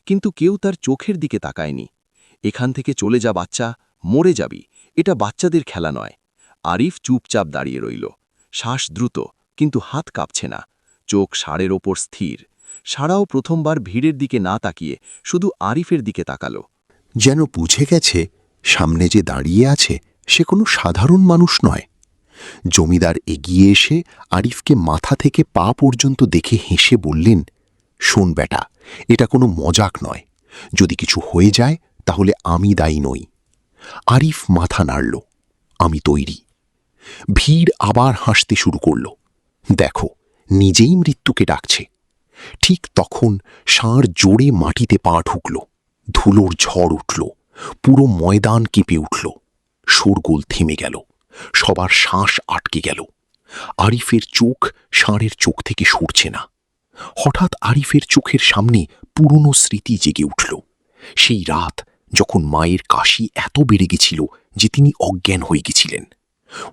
কিন্তু কেউ তার চোখের দিকে তাকায়নি। এখান থেকে চলে যা বাচ্চা, মরে যাবি, এটা বাচ্চাদের খেলা নয়। আরিফ চুপচাপ দাঁড়িয়ে রইল, শ্বাস দ্রুত, কিন্তু হাত কাঁপছে না, চোখ ষাঁড়ের ওপর স্থির। ষাঁড়াও প্রথমবার ভিড়ের দিকে না তাকিয়ে শুধু আরিফের দিকে তাকালো। যেন বুঝে গেছে সামনে যে দাঁড়িয়ে আছে সে কোনো সাধারণ মানুষ নয়। জমিদার এগিয়ে এসে আরিফকে মাথা থেকে পা পর্যন্ত দেখে হেসে বললেন, শোন বেটা, এটা কোনো মজাক নয়, যদি কিছু হয়ে যায় তাহলে আমি দায়ী নই। আরিফ মাথা নাড়ল, আমি তৈরি। ভিড় আবার হাসতে শুরু করল, দেখো, নিজেই মৃত্যুকে ডাকছে। ঠিক তখন ষাঁড় জোরে মাটিতে পা ঢুকল, ধুলোর ঝড় উঠল, পুরো ময়দান কেঁপে উঠল। শোরগোল থেমে গেল, সবার শ্বাস আটকে গেল। আরিফের চোখ ষাঁড়ের চোখ থেকে সরছে না। হঠাৎ আরিফের চোখের সামনে পুরনো স্মৃতি জেগে উঠল। সেই রাত যখন মায়ের কাশি এত বেড়ে গেছিল যে তিনি অজ্ঞান হয়ে গেছিলেন।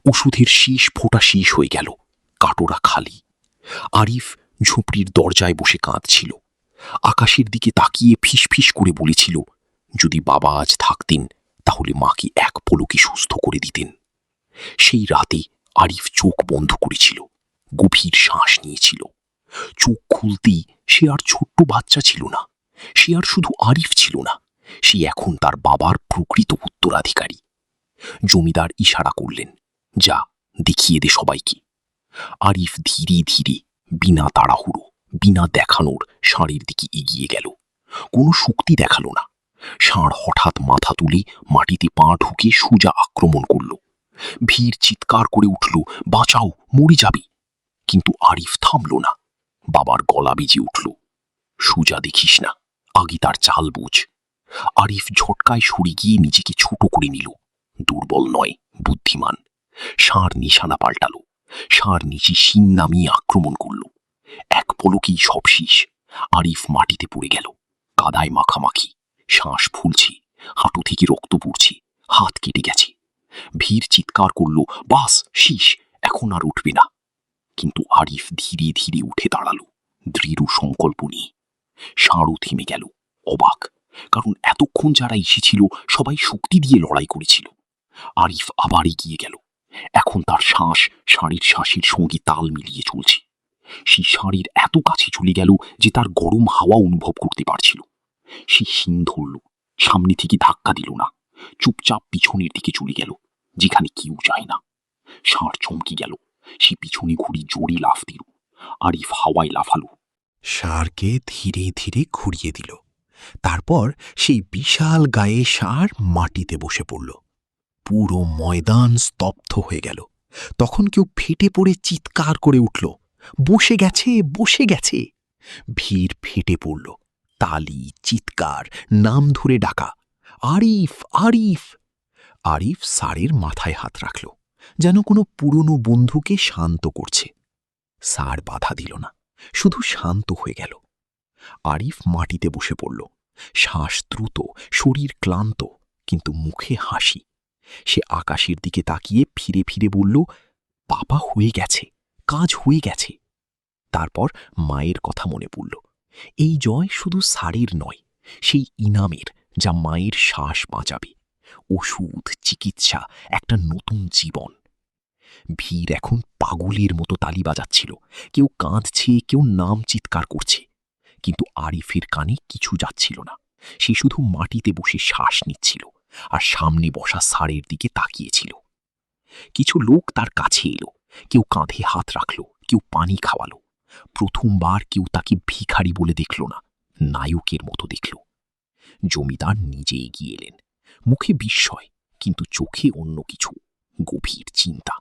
ওষুধের শীষ ফোঁটা শীষ হয়ে গেল, কাটোরা খালি। আরিফ ঝুপড়ির দরজায় বসে কাঁদছিল, আকাশের দিকে তাকিয়ে ফিসফিস করে বলেছিল, যদি বাবা আজ থাকতেন তাহলে মাকে এক পলকে সুস্থ করে দিতেন। সেই রাতে আরিফ চোখ বন্ধ করেছিল, গভীর শ্বাস নিয়েছিল। চোখ খুলতেই সে আর ছোট্ট বাচ্চা ছিল না, সে আর শুধু আরিফ ছিল না, সে এখন তার বাবার প্রকৃত উত্তরাধিকারী। জমিদার ইশারা করলেন, যা দেখিয়ে দে সবাইকে। আরিফ ধীরে ধীরে, বিনা তাড়াহুড়ো, বিনা দেখানোর ষাঁড়ের দিকে এগিয়ে গেল। কোনো শক্তি দেখালো না। ষাঁড় হঠাৎ মাথা তুলে মাটিতে পা ঢুকে সুজা আক্রমণ করল। ভীর চিৎকার করে উঠল, বাঁচাও, মরে যাবি। কিন্তু আরিফ থামল না। বাবার গলা বেজে উঠল, সুজা দেখিস না, আগে তার চাল বুঝ। আরিফ ঝটকায় সরে গিয়ে নিজেকে ছোট করে নিল। দুর্বল নয়, বুদ্ধিমান। ষাঁড় নিশানা পাল্টালো। ষাঁড় নিচে শিং নামিয়ে আক্রমণ করল। এক পলকেই সব শেষ। আরিফ মাটিতে পড়ে গেল, কাদায় মাখামাখি। শ্বাস ফুলছে, হাঁটু থেকে রক্ত পড়ছে, হাত কেটে গেছে। ভীর চিৎকার করল, বাস, শীষ, এখন আর উঠবে না। কিন্তু আরিফ ধীরে ধীরে উঠে দাঁড়ালো, দৃঢ় সংকল্প নিয়ে। ষাঁড়ও থেমে গেল, অবাক, কারণ এতক্ষণ যারা এসেছিল সবাই শক্তি দিয়ে লড়াই করেছিল। আরিফ আবার এগিয়ে গেল। এখন তার শ্বাস ষাঁড়ের শ্বাসের সঙ্গে তাল মিলিয়ে চলছে। সে ষাঁড়ের এত কাছে চলে গেল যে তার গরম হাওয়া অনুভব করতে পারছিল। সে শিং ধরল, সামনে থেকে ধাক্কা দিল না, চুপচাপ পিছনের দিকে চলে গেল, যেখানে কেউ যায় না। ষাঁড় চমকে গেল, সে পিছনে ঘুরে জোরে লাফ দিল। আরিফ হাওয়ায় লাফালো। ষাঁড়কে ধীরে ধীরে ঘুরিয়ে দিল। তারপর সেই বিশাল গায়ে ষাঁড় মাটিতে বসে পড়ল। পুরো ময়দান স্তব্ধ হয়ে গেল। তখন কেউ ফেটে পড়ে চিৎকার করে উঠল, বসে গেছে, বসে গেছে। ভিড় ফেটে পড়ল, তালি, চিৎকার, নাম ধরে ডাকা, আরিফ, আরিফ। আরিফ ষাঁড়ের মাথায় হাত রাখল, যেন কোনো পুরনো বন্ধুকে শান্ত করছে। ষাঁড় বাধা দিল না, শুধু শান্ত হয়ে গেল। আরিফ মাটিতে বসে পড়ল, শ্বাস দ্রুত, শরীর ক্লান্ত, কিন্তু মুখে হাসি। সে আকাশের দিকে তাকিয়ে ফিরে ফিরে বলল, বাবা, হয়ে গেছে, কাজ হয়ে গেছে। তারপর মায়ের কথা মনে পড়ল। এই জয় শুধু ষাঁড়ের নয়, সেই ইনামের, যা মায়ের শ্বাস বাঁচাবে। ওষুধ, চিকিৎসা, একটা নতুন জীবন। ভিড় এখন পাগলের মতো তালি বাজাচ্ছিল। কেউ কাঁদছে, কেউ নাম চিৎকার করছে। কিন্তু আরিফের কানে কিছু যাচ্ছিল না। সে শুধু মাটিতে বসে শ্বাস নিচ্ছিল আর সামনে বসা ষাঁড়ের দিকে তাকিয়েছিল। কিছু লোক তার কাছে এলো, কেউ কাঁধে হাত রাখল, কেউ পানি খাওয়ালো। প্রথমবার কেউ তাকে ভিখারি বলে দেখল না, নায়কের মতো দেখল। জমিদার নিজে এগিয়ে এলেন, মুখে বিস্ময়, কিন্তু চোখে অন্য কিছু, গভীর চিন্তা।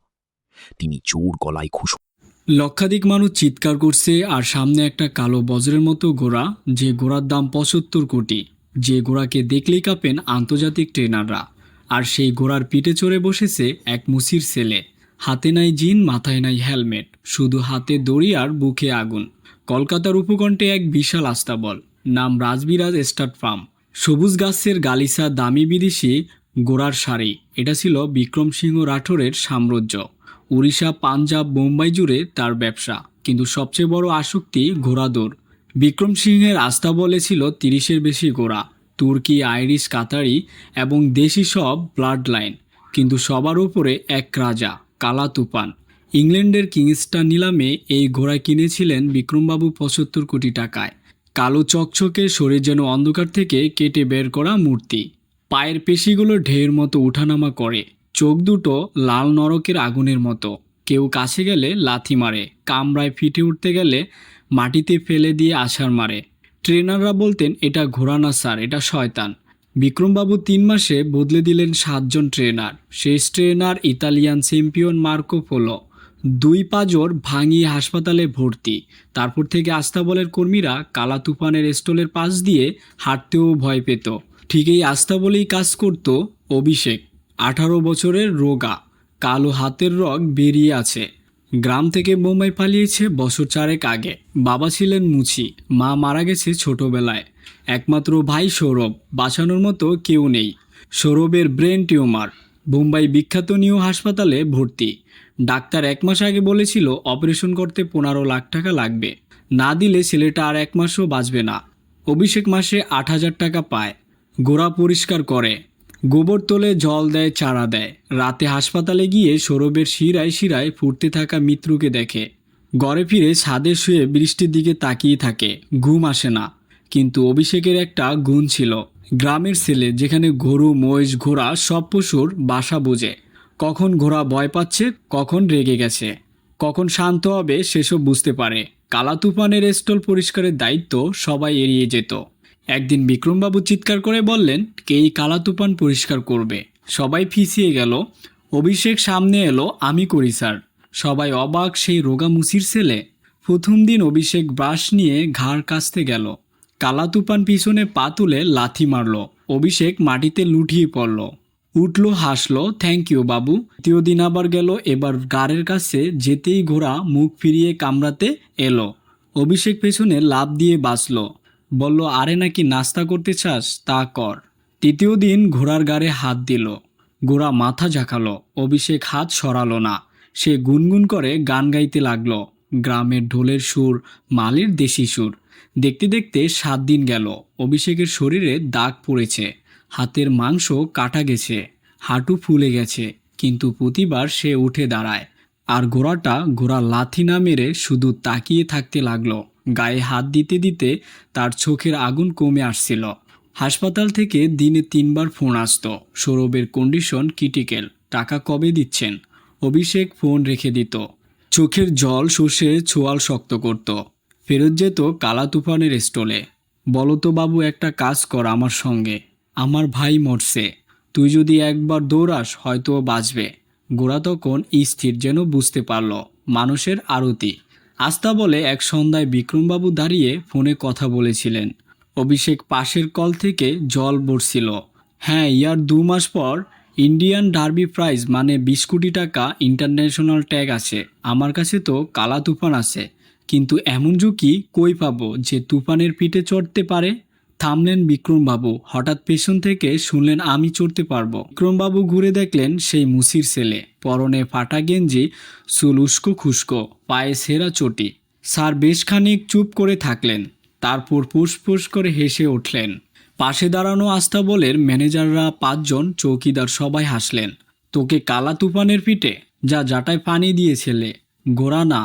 তিনি জোর গলায় ঘোষণা। লক্ষাধিক মানুষ চিৎকার করছে, আর সামনে একটা কালো বজ্রের মতো ঘোড়া, যে ঘোড়ার দাম ৭৫ কোটি, যে ঘোড়াকে দেখলেই কাঁপেন আন্তর্জাতিক ট্রেনাররা। আর সেই ঘোড়ার পিঠে চড়ে বসেছে এক মুসির ছেলে। হাতে নাই জিন, মাথায় নাই হেলমেট, শুধু হাতে দড়ি আর বুকে আগুন। কলকাতার উপকণ্ঠে এক বিশাল আস্তাবল, নাম রাজবিরাজ এস্টেট ফার্ম। সবুজ গাছের গালিচা, দামি বিদেশি ঘোড়ার শাড়ি। এটা ছিল বিক্রম সিংহ রাঠোরের সাম্রাজ্য। উড়িষ্যা, পাঞ্জাব, মুম্বাই জুড়ে তার ব্যবসা। কিন্তু সবচেয়ে বড় আসক্তি ঘোড়াদৌড়। বিক্রম সিংহের আস্তাবলে ছিল ৩০-এর বেশি ঘোড়া, তুর্কি, আইরিশ, কাতারি এবং দেশি সব ব্লাড লাইন। কিন্তু সবার উপরে এক রাজা, কালা তুফান। ইংল্যান্ডের কিংস্টার নিলামে এই ঘোড়া কিনেছিলেন বিক্রমবাবু ৭৫ কোটি টাকায়। কালো চকচকে শরীর যেন অন্ধকার থেকে কেটে বের করা মূর্তি। পায়ের পেশিগুলো ঢেউয়ের মতো উঠানামা করে, চোখ দুটো লাল নরকের আগুনের মতো। কেউ কাছে গেলে লাথি মারে, কামড়ায়, ফিটে উঠতে গেলে মাটিতে ফেলে দিয়ে আছাড় মারে। ট্রেনাররা বলতেন, এটা ঘোড়া না স্যার, এটা শয়তান। বিক্রমবাবু ৩ মাসে বদলে দিলেন ৭ জন ট্রেনার। শেষ trainer Italian champion Marco polo. 2 পাঁজর ভাঙিয়ে হাসপাতালে ভর্তি। তারপর থেকে আস্তাবলের কর্মীরা কালা তুফানের স্টলের পাশ দিয়ে হাঁটতেও ভয় পেত। ঠিক এই আস্তাবলেই কাজ করত অভিষেক, 18 বছরের রোগা, কালো হাতের রগ বেরিয়ে আছে। গ্রাম থেকে বোম্বাই পালিয়েছে বছর 4 আগে। বাবা ছিলেন মুচি, মা মারা গেছে ছোটবেলায়। একমাত্র ভাই সৌরভ, বাঁচানোর মতো কেউ নেই। সৌরভের ব্রেন টিউমার, বোম্বাই বিখ্যাত নিউ হাসপাতালে ভর্তি। ডাক্তার 1 মাস আগে বলেছিল অপারেশন করতে 15 লাখ টাকা লাগবে, না দিলে ছেলেটা আর 1 মাসও বাঁচবে না। অভিষেক মাসে 8,000 টাকা পায়। গোড়া পরিষ্কার করে, গোবর তোলে, জল দেয়, চারা দেয়। রাতে হাসপাতালে গিয়ে সৌরভের শিরায় শিরায় ফুটতে থাকা মৃত্যুকে দেখে। ঘরে ফিরে ছাদে শুয়ে বৃষ্টির দিকে তাকিয়ে থাকে, ঘুম আসে না। কিন্তু অভিষেকের একটা গুণ ছিল, গ্রামের ছেলে, যেখানে গরু, মহিষ, ঘোড়া সব পশুর বাসা বোঝে। কখন ঘোড়া ভয় পাচ্ছে, কখন রেগে গেছে, কখন শান্ত হবে সেসব বুঝতে পারে। কালা তুফানের স্টল পরিষ্কারের দায়িত্ব সবাই এড়িয়ে যেত। একদিন বিক্রমবাবু চিৎকার করে বললেন, কে এই কালা তুফান পরিষ্কার করবে? সবাই ফিসিয়ে গেল। অভিষেক সামনে এলো, আমি করি স্যার। সবাই অবাক, সেই রোগা মুসির ছেলে। প্রথম দিন অভিষেক ব্রাশ নিয়ে ঘাড় কাচতে গেল। কালা তুফান পিছনে পা তুলে লাথি মারল। অভিষেক মাটিতে লুটিয়ে পড়ল। উঠল, হাসলো, থ্যাংক ইউ বাবু। দ্বিতীয় দিন আবার গেল। এবার গাড়ের কাছে যেতেই ঘোড়া মুখ ফিরিয়ে কামড়াতে এলো। অভিষেক পেছনে লাফ দিয়ে বাঁচল। বলল, আরে নাকি নাস্তা করতে চাস, তা কর। তৃতীয় দিন ঘোড়ার গাড়ে হাত দিল। ঘোড়া মাথা ঝাঁকালো। অভিষেক হাত সরালো না। সে গুনগুন করে গান গাইতে লাগলো, গ্রামের ঢোলের সুর, মালের দেশি সুর। দেখতে দেখতে 7 দিন গেল। অভিষেকের শরীরে দাগ পড়েছে, হাতের মাংস কাটা গেছে, হাঁটু ফুলে গেছে, কিন্তু প্রতিবার সে উঠে দাঁড়ায়। আর ঘোড়া লাথি না মেরে শুধু তাকিয়ে থাকতে লাগলো। গায়ে হাত দিতে দিতে তার চোখের আগুন কমে আসছিল। হাসপাতাল থেকে দিনে 3 বার ফোন আসতো, সৌরভের কন্ডিশন ক্রিটিক্যাল, টাকা কবে দিচ্ছেন? অভিষেক ফোন রেখে দিত। চোখের জল শুষে ছোয়াল শক্ত করত। ফেরত যেত কালা তুফানের স্টলে। বলতো, বাবু একটা কাজ কর আমার সঙ্গে, আমার ভাই মরছে, তুই যদি একবার দৌড়াস হয়তো ও বাঁচবে। গোরা তখন স্থির, যেন বুঝতে পারল মানুষের আরতি। আস্থা বলে এক সন্ধ্যায় বিক্রমবাবু দাঁড়িয়ে ফোনে কথা বলেছিলেন। অভিষেক পাশের কল থেকে জল পড়ছিল। হ্যাঁ, ইয়ার 2 মাস পর ইন্ডিয়ান ডার্বি প্রাইজ, মানে 20 কোটি টাকা ইন্টারন্যাশনাল ট্যাগ আছে। আমার কাছে তো কালা তুফান আছে, কিন্তু এমন ঝুঁকি কই পাবো যে তুফানের পিঠে চড়তে পারে? থামলেন বিক্রমবাবু। হঠাৎ পেছন থেকে শুনলেন, আমি চড়তে পারবো। বিক্রমবাবু ঘুরে দেখলেন সেই মুসির ছেলে, পরনে ফাটা গেঞ্জি, চুল উস্কো খুস্কো, পায়ে সেরা চটি। স্যার বেশ খানিক চুপ করে থাকলেন, তারপর ফুসফুস করে হেসে উঠলেন। পাশে দাঁড়ানো আস্তাবলের ম্যানেজাররা 5 জন, চৌকিদার সবাই হাসলেন। তোকে কালা তুফানের পিঠে? যা জাটায় পানি দিয়েছিলে। গোরা, না,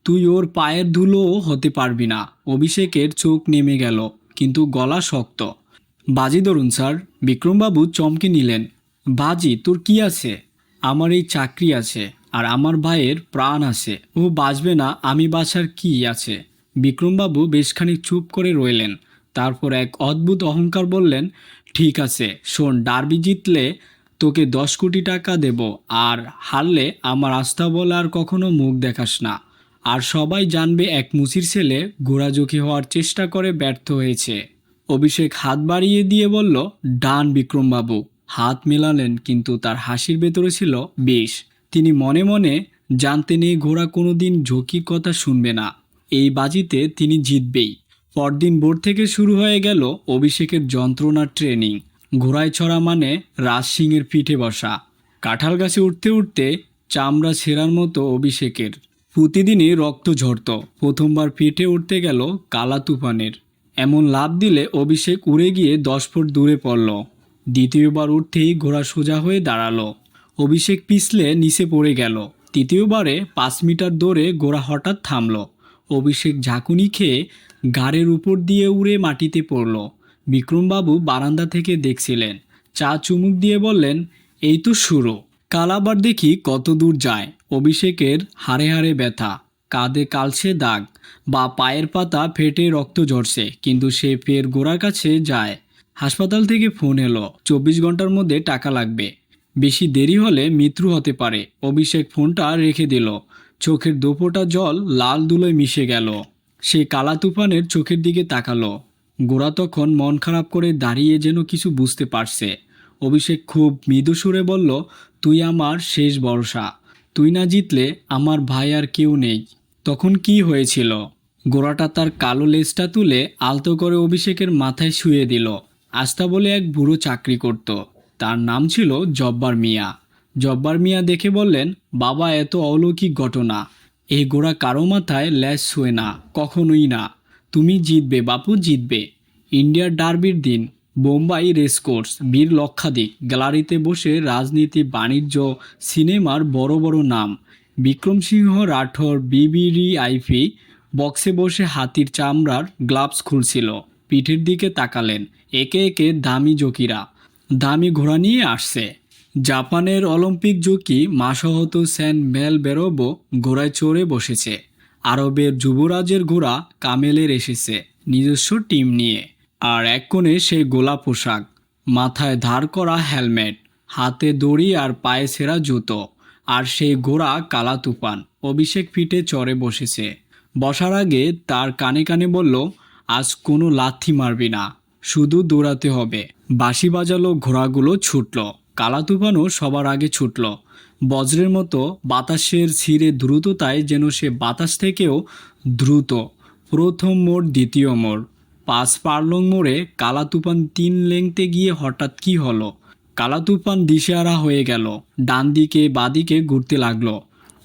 তুই ওর পায়ের ধুলোও হতে পারবি না। অভিষেকের চোখ নেমে গেল, কিন্তু গলা শক্ত। বাজি ধরুন স্যার। বিক্রমবাবু চমকে নিলেন। বাজি? তোর কি আছে? আমার এই চাকরি আছে, আর আমার ভাইয়ের প্রাণ আছে। ও বাঁচবে না, আমি বাঁচার কি আছে? বিক্রমবাবু বেশ খানিক চুপ করে রইলেন। তারপর এক অদ্ভুত অহংকার বললেন, ঠিক আছে শোন, ডার্বি জিতলে তোকে 10 কোটি টাকা দেব, আর হারলে আমার আস্তাবল আর কখনো মুখ দেখাস না। আর সবাই জানবে এক মুসির ছেলে ঘোড়াজুকি হওয়ার চেষ্টা করে ব্যর্থ হয়েছে। অভিষেক হাত বাড়িয়ে দিয়ে বলল, ডান। বিক্রমবাবু হাত মেলালেন, কিন্তু তার হাসির ভেতরে ছিল বিষ। তিনি মনে মনে জানতেন এই ঘোড়া কোনোদিন ঝুঁকির কথা শুনবে না। এই বাজিতে তিনি জিতবেই। পরদিন ভোর থেকে শুরু হয়ে গেল অভিষেকের যন্ত্রণার ট্রেনিং। ঘোড়ায় চড়া মানে রাজ সিংয়ের পিঠে বসা। কাঁঠাল গাছে উঠতে উঠতে চামড়া ছেঁড়ার মতো অভিষেকের। প্রতিদিনই রক্ত ঝরত। প্রথমবার পিঠে উঠতে গেল কালা তুফানের। এমন লাফ দিলে অভিষেক উড়ে গিয়ে 10 ফুট দূরে পড়ল। দ্বিতীয়বার উঠতেই ঘোড়া সোজা হয়ে দাঁড়ালো। অভিষেক পিছলে নিচে পড়ে গেল। তৃতীয়বারে 5 মিটার দৌড়ে ঘোড়া হঠাৎ থামল। অভিষেক ঝাঁকুনি খেয়ে গাড়ের উপর দিয়ে উড়ে মাটিতে পড়ল। বিক্রমবাবু বারান্দা থেকে দেখছিলেন। চা চুমুক দিয়ে বললেন, এই তো শুরু, কাল আবার দেখি কত দূর যায়। অভিষেকের হাড়ে হাড়ে ব্যথা, কাঁধে কালছে দাগ, বা পায়ের পাতা ফেটে রক্ত ঝরছে, কিন্তু সে ফের গোড়ার কাছে যায়। হাসপাতাল থেকে ফোন এলো, 24 ঘন্টার মধ্যে টাকা লাগবে, বেশি দেরি হলে মৃত্যু হতে পারে। অভিষেক ফোনটা রেখে দিল। চোখের দোপোটা জল লাল ধুলোয় মিশে গেল। সে কালা তুফানের চোখের দিকে তাকালো। গোরা তখন মন খারাপ করে দাঁড়িয়ে, যেন কিছু বুঝতে পারছে। অভিষেক খুব মৃদু সুরে বলল, তুই আমার শেষ ভরসা, তুই না জিতলে আমার ভাই আর কেউ নেই। তখন কি হয়েছিল? গোরাটা তার কালো লেজটা তুলে আলতো করে অভিষেকের মাথায় শুয়ে দিল। আস্থা বলে এক বুড়ো চাকরি করত, তার নাম ছিল জব্বার মিয়া। জব্বার মিয়া দেখে বললেন, বাবা, এত অলৌকিক ঘটনা, এই গোরা কারো মাথায় লেজ শুয়ে না, কখনোই না। তুমি জিতবে বাপু, জিতবে। ইন্ডিয়ার ডার্বির দিন, বোম্বাই রেসকোর্স, বীর লক্ষাধিক, গ্যালারিতে বসে রাজনীতি, বাণিজ্য, সিনেমার বড় বড় নাম। বিক্রম সিংহ রাঠোর BBRIP বক্সে বসে হাতির চামড়ার গ্লাভস খুলছিল। পিঠের দিকে তাকালেন। একে একে দামি জকিরা দামি ঘোড়া নিয়ে আসছে। জাপানের অলিম্পিক জকি মাসাহতো সেন মেল বেরোবো ঘোড়ায় চড়ে বসেছে। আরবের যুবরাজের ঘোড়া কামেলের এসেছে নিজস্ব টিম নিয়ে। আর এক কোণে সেই গোলা পোশাক, মাথায় ধার করা হেলমেট, হাতে দড়ি আর পায়ে ছেঁড়া জুতো। আর সেই ঘোড়া কালা তুফান অভিষেক পিঠে চড়ে বসেছে। বসার আগে তার কানে কানে বলল, আজ কোনো লাথি মারবি না, শুধু দৌড়াতে হবে। বাঁশি বাজালো, ঘোড়াগুলো ছুটল। কালা তুফানও সবার আগে ছুটল। বজ্রের মতো বাতাসের ছিঁড়ে দ্রুততায় যেন সে বাতাস থেকেও দ্রুত। প্রথম মোড়, দ্বিতীয় মোড়, 5 পারলং মোড়ে কালা তুফান 3 লেংতে গিয়ে হঠাৎ কি হলো? কালা তুফান দিশেহারা হয়ে গেল, ডান দিকে বাদিকে ঘুরতে লাগলো।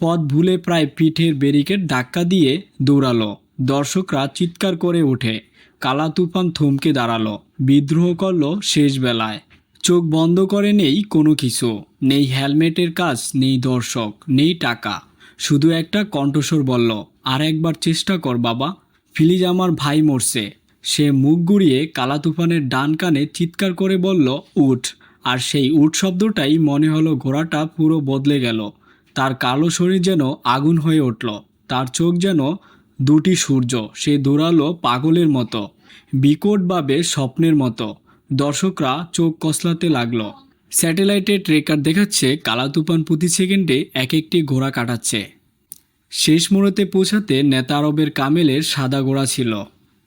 পথ ভুলে প্রায় পিঠের ব্যারিকেড ধাক্কা দিয়ে দৌড়ালো। দর্শকরা চিৎকার করে ওঠে। কালা তুফান থমকে দাঁড়ালো, বিদ্রোহ করলো শেষ বেলায়। চোখ বন্ধ করে নেই কোনো কিছু, নেই হেলমেটের কাজ, নেই দর্শক, নেই টাকা। শুধু একটা কণ্ঠস্বর বলল, আর একবার চেষ্টা কর বাবা, প্লিজ, আমার ভাই মরছে। সে মুখ ঘুরিয়ে কালা তুফানের ডান কানে চিৎকার করে বলল, উঠ। আর সেই উঠ শব্দটাই মনে হলো ঘোড়াটা পুরো বদলে গেল। তার কালো শরীর যেন আগুন হয়ে উঠল, তার চোখ যেন দুটি সূর্য। সে দৌড়ালো পাগলের মতো, বিকটভাবে স্বপ্নের মতো। দর্শকরা চোখ কসলাতে লাগলো। স্যাটেলাইটে ট্রেকার দেখাচ্ছে কালা তুফান প্রতি সেকেন্ডে এক একটি ঘোড়া কাটাচ্ছে। শেষ মোড়েতে পৌঁছাতে নেতা আরবের কামেলের সাদা ঘোড়া ছিল।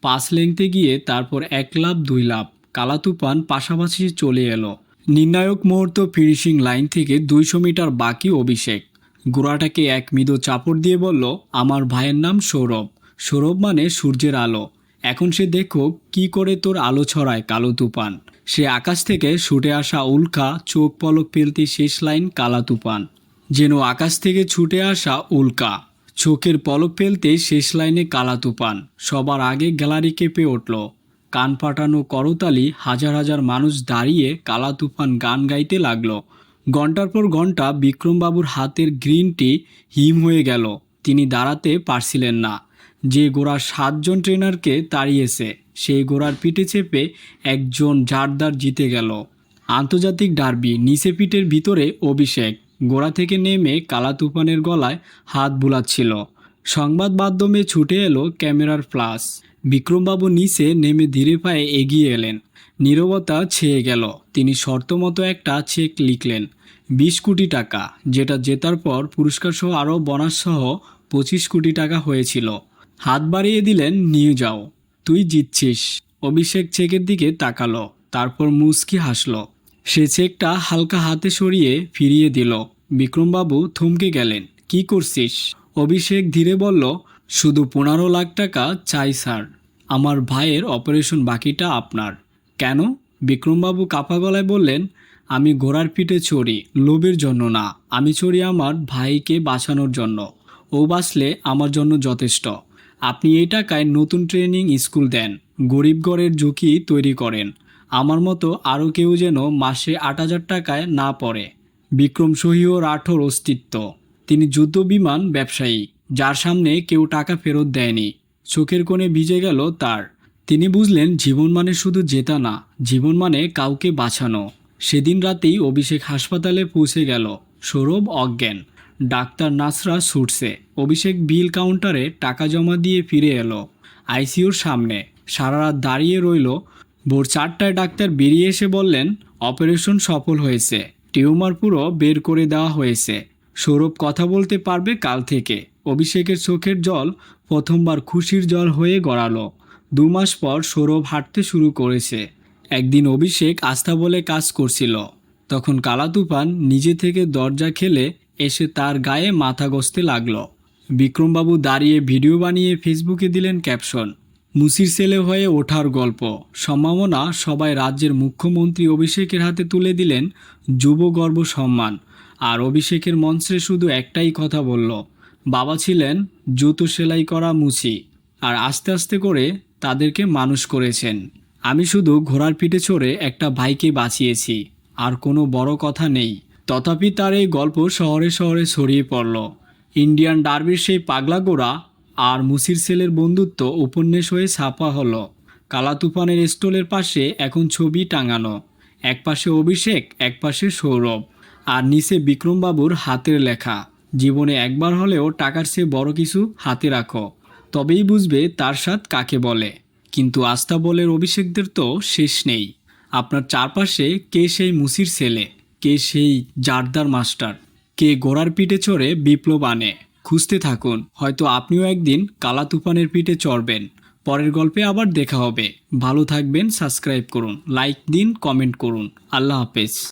5 লেংতে গিয়ে তারপর 1 লাফ 2 লাফ কালা তুফান পাশাপাশি চলে এলো। নির্ণায়ক মুহূর্ত, ফিনিশিং লাইন থেকে 200 মিটার বাকি। অভিষেক ঘোড়াটাকে এক মৃদু চাপড় দিয়ে বলল, আমার ভাইয়ের নাম সৌরভ। সৌরভ মানে সূর্যের আলো। এখন সে দেখো কি করে তোর আলো ছড়ায় কালো তুফান। সে আকাশ থেকে ছুটে আসা উল্কা, চোখ পলক ফেলতে শেষ লাইন কালা তুফান। যেন আকাশ থেকে ছুটে আসা উল্কা, চোখের পলক ফেলতে শেষ লাইনে কালা তুফান। সবার আগে গ্যালারি কেঁপে উঠল, কান ফাটানো করতালি। হাজার হাজার মানুষ দাঁড়িয়ে কালা তুফান গান গাইতে লাগলো। ঘন্টার পর ঘন্টা বিক্রমবাবুর হাতের গ্রিন টি হিম হয়ে গেল। তিনি দাঁড়াতে পারছিলেন না। যে ঘোড়া 7 জন ট্রেনারকে তাড়িয়েছে, সেই ঘোড়ার পিঠে চেপে একজন জারদার জিতে গেল আন্তর্জাতিক ডার্বি। নিচে পিঠের ভিতরে অভিষেক ঘোড়া থেকে নেমে কালা তুফানের গলায় হাত বুলাচ্ছিল। সংবাদ মাধ্যমে ছুটে এলো ক্যামেরার ফ্ল্যাশ। বিক্রমবাবু নিচে নেমে ধীরে পায়ে এগিয়ে এলেন। নীরবতা ছেয়ে গেল। তিনি শর্তমতো একটা চেক লিখলেন, 20 কোটি টাকা, যেটা জেতার পর পুরস্কার সহ আরও বোনাস সহ 25 কোটি টাকা হয়েছিল। হাত বাড়িয়ে দিলেন, নিয়ে যাও, তুই জিতছিস। অভিষেক চেকের দিকে তাকালো, তারপর মুচকি হাসলো। সে চেকটা হালকা হাতে সরিয়ে ফিরিয়ে দিল। বিক্রমবাবু থমকে গেলেন। কি করছিস? অভিষেক ধীরে বলল, শুধু 15 লাখ টাকা চাই স্যার। আমার ভাইয়ের অপারেশন বাকিটা আপনার। কেন? বিক্রমবাবু কাঁপা গলায় বললেন, আমি ঘোড়ার পিঠে চড়ি লোভের জন্য না, আমি চড়ি আমার ভাইকে বাঁচানোর জন্য। ও বাঁচলে আমার জন্য যথেষ্ট। আপনি এই টাকায় নতুন ট্রেনিং স্কুল দেন, গরিব ঘরের ঝুঁকি তৈরি করেন। আমার মতো আরও কেউ যেন মাসে 8,000 টাকায় না পড়ে। বিক্রম সহিও রাঠোর অস্তিত্ব। তিনি যুদ্ধ বিমান ব্যবসায়ী, যার সামনে কেউ টাকা ফেরত দেয়নি। চোখের কোণে ভিজে গেল তার। তিনি বুঝলেন জীবন মানে শুধু জেতা না, জীবন মানে কাউকে বাঁচানো। সেদিন রাতেই অভিষেক হাসপাতালে পৌঁছে গেল। সৌরভ অজ্ঞান, ডাক্তার নার্সরা ছুটছে। অভিষেক বিল কাউন্টারে টাকা জমা দিয়ে ফিরে এলো আইসিইউর সামনে। সারা রাত দাঁড়িয়ে রইল। ভোর 4টায় ডাক্তার বেরিয়ে এসে বললেন, অপারেশন সফল হয়েছে, টিউমার পুরো বের করে দেওয়া হয়েছে। সৌরভ কথা বলতে পারবে কাল থেকে। অভিষেকের চোখের জল প্রথমবার খুশির জল হয়ে গড়ালো। 2 মাস পর সৌরভ হাঁটতে শুরু করেছে। একদিন অভিষেক আস্থা বলে কাজ করছিল, তখন কালা তুফান নিজে থেকে দরজা খেলে এসে তার গায়ে মাথা ঘষতে লাগলো। বিক্রমবাবু দাঁড়িয়ে ভিডিও বানিয়ে ফেসবুকে দিলেন ক্যাপশন, মুসির ছেলে হয়ে ওঠার গল্প। সম্ভাবনা সবাই রাজ্যের মুখ্যমন্ত্রী অভিষেকের হাতে তুলে দিলেন যুব গর্ব সম্মান। আর অভিষেকের মঞ্চে শুধু একটাই কথা বলল, বাবা ছিলেন জুতো সেলাই করা মুচি, আর আস্তে আস্তে করে তাদেরকে মানুষ করেছেন। আমি শুধু ঘোড়ার পিঠে চড়ে একটা ভাইকে বাঁচিয়েছি, আর কোনো বড় কথা নেই। তথাপি তার এই গল্প শহরে শহরে ছড়িয়ে পড়ল। ইন্ডিয়ান ডার্বির সেই পাগলা গোড়া আর মুসির ছেলের বন্ধুত্ব উপন্যাস হয়ে ছাপা হলো। কালা তুফানের স্টলের পাশে এখন ছবি টাঙানো, এক পাশে অভিষেক, এক পাশে সৌরভ। আর নিচে বিক্রমবাবুর হাতের লেখা, জীবনে একবার হলেও টাকার চেয়ে বড় কিছু হাতে রাখো, তবেই বুঝবে তার স্বাদ কাকে বলে। কিন্তু আস্তাবলের অভিষেকদের তো শেষ নেই। আপনার চারপাশে কে সেই মুসির ছেলে, কে সেই জারদার মাস্টার, কে ঘোড়ার পিঠে চড়ে বিপ্লব আনে। খুঁজতে থাকুন, হয়তো আপনিও একদিন কালা তুফানের পিঠে চড়বেন। পরের গল্পে আবার দেখা হবে। ভালো থাকবেন, সাবস্ক্রাইব করুন, লাইক দিন, কমেন্ট করুন। আল্লাহ হাফেজ।